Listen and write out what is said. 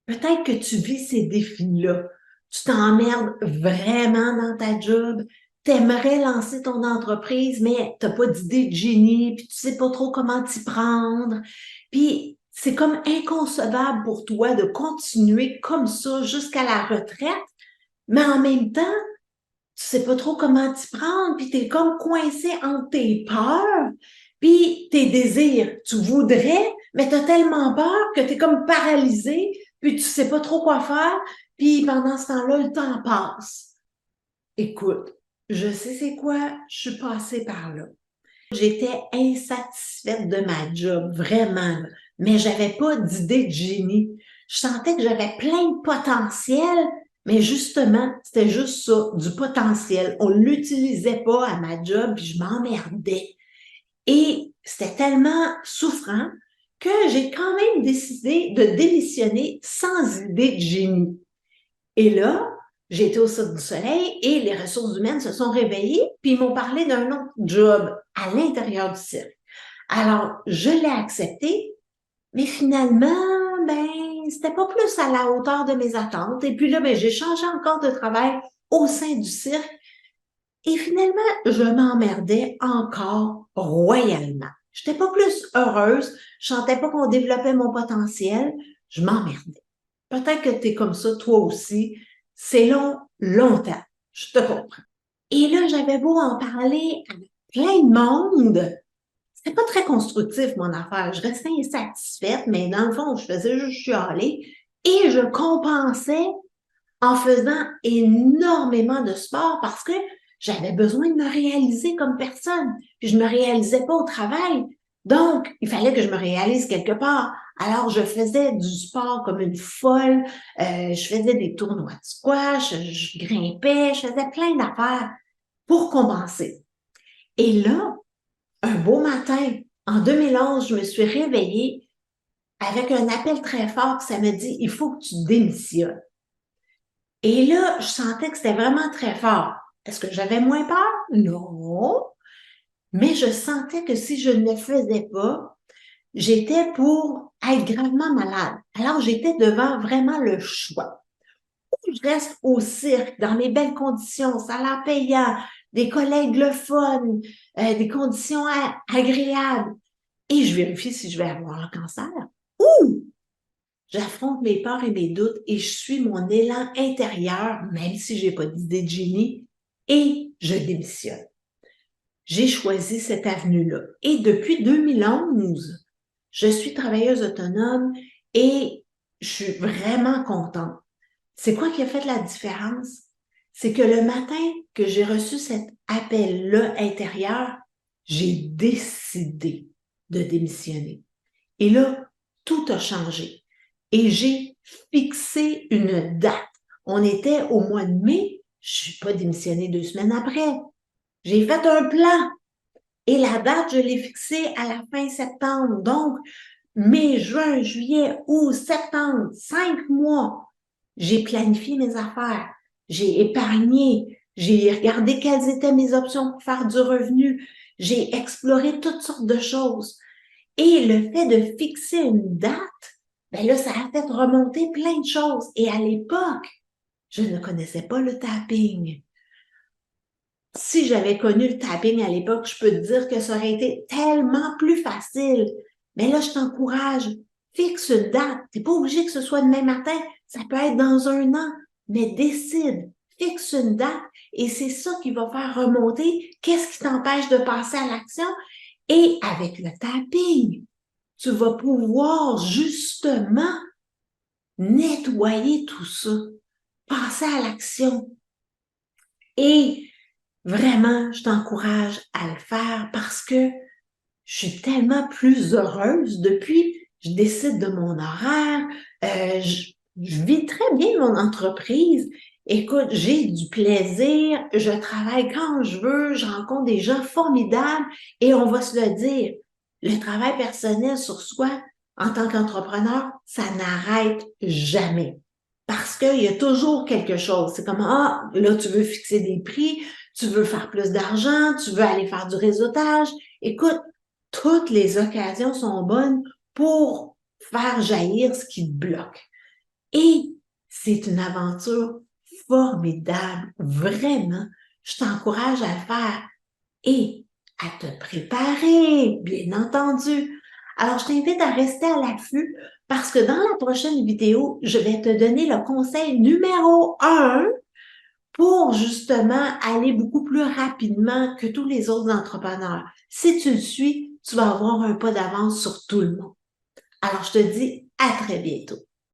Peut-être que tu vis ces défis-là. Tu t'emmerdes vraiment dans ta job. T'aimerais lancer ton entreprise, mais t'as pas d'idée de génie, puis tu sais pas trop comment t'y prendre. Puis c'est comme inconcevable pour toi de continuer comme ça jusqu'à la retraite, mais en même temps, tu sais pas trop comment t'y prendre, puis t'es comme coincé entre tes peurs, puis tes désirs. Tu voudrais, mais t'as tellement peur que t'es comme paralysé, puis tu sais pas trop quoi faire, puis pendant ce temps-là, le temps passe. Écoute, je sais c'est quoi, je suis passée par là. J'étais insatisfaite de ma job, vraiment, là, mais j'avais pas d'idée de génie. Je sentais que j'avais plein de potentiel, mais justement, c'était juste ça, du potentiel. On l'utilisait pas à ma job, puis je m'emmerdais. Et c'était tellement souffrant que j'ai quand même décidé de démissionner sans idée de génie. Et là, j'ai été au Cirque du Soleil et les ressources humaines se sont réveillées, puis ils m'ont parlé d'un autre job à l'intérieur du cirque. Alors, je l'ai accepté, mais finalement, c'était pas plus à la hauteur de mes attentes. Et puis là, j'ai changé encore de travail au sein du cirque et finalement, je m'emmerdais encore royalement. Je n'étais pas plus heureuse, je sentais pas qu'on développait mon potentiel, je m'emmerdais. Peut-être que tu es comme ça, toi aussi. C'est long, longtemps. Je te comprends. Et là, j'avais beau en parler à plein de monde. C'était pas très constructif, mon affaire. Je restais insatisfaite, mais dans le fond, je faisais juste chialer. Et je compensais en faisant énormément de sport parce que j'avais besoin de me réaliser comme personne. Puis je me réalisais pas au travail. Donc, il fallait que je me réalise quelque part. Alors, je faisais du sport comme une folle. Je faisais des tournois de squash, je grimpais, je faisais plein d'affaires pour compenser. Et là, un beau matin, en 2011, je me suis réveillée avec un appel très fort. Ça me dit, il faut que tu démissionnes. Et là, je sentais que c'était vraiment très fort. Est-ce que j'avais moins peur? Non. Mais je sentais que si je ne le faisais pas, j'étais pour être gravement malade. Alors, j'étais devant vraiment le choix. Ou je reste au cirque, dans mes belles conditions, salaire payant, des collègues le fun, des conditions agréables, et je vérifie si je vais avoir le cancer. Ou j'affronte mes peurs et mes doutes et je suis mon élan intérieur, même si j'ai pas d'idée de génie, et je démissionne. J'ai choisi cette avenue-là. Et depuis 2011, je suis travailleuse autonome et je suis vraiment contente. C'est quoi qui a fait la différence? C'est que le matin que j'ai reçu cet appel-là intérieur, j'ai décidé de démissionner. Et là, tout a changé. Et j'ai fixé une date. On était au mois de mai. Je ne suis pas démissionnée 2 semaines après. J'ai fait un plan. Et la date, je l'ai fixée à la fin septembre. Donc, mai, juin, juillet, août, septembre, 5 mois. J'ai planifié mes affaires. J'ai épargné. J'ai regardé quelles étaient mes options pour faire du revenu. J'ai exploré toutes sortes de choses. Et le fait de fixer une date, là, ça a fait remonter plein de choses. Et à l'époque, je ne connaissais pas le tapping. Si j'avais connu le tapping à l'époque, je peux te dire que ça aurait été tellement plus facile. Mais là, je t'encourage, fixe une date. T'es pas obligé que ce soit demain matin. Ça peut être dans un an. Mais décide, fixe une date. Et c'est ça qui va faire remonter qu'est-ce qui t'empêche de passer à l'action. Et avec le tapping, tu vas pouvoir justement nettoyer tout ça, passer à l'action. Et vraiment, je t'encourage à le faire parce que je suis tellement plus heureuse depuis. Je décide de mon horaire, je vis très bien mon entreprise. Écoute, j'ai du plaisir, je travaille quand je veux, je rencontre des gens formidables et on va se le dire, le travail personnel sur soi en tant qu'entrepreneur, ça n'arrête jamais. Parce qu'il y a toujours quelque chose. C'est comme, ah, là, tu veux fixer des prix, tu veux faire plus d'argent, tu veux aller faire du réseautage. Écoute, toutes les occasions sont bonnes pour faire jaillir ce qui te bloque. Et c'est une aventure formidable, vraiment. Je t'encourage à le faire et à te préparer, bien entendu. Alors, je t'invite à rester à l'affût parce que dans la prochaine vidéo, je vais te donner le conseil numéro 1 pour justement aller beaucoup plus rapidement que tous les autres entrepreneurs. Si tu le suis, tu vas avoir un pas d'avance sur tout le monde. Alors, je te dis à très bientôt.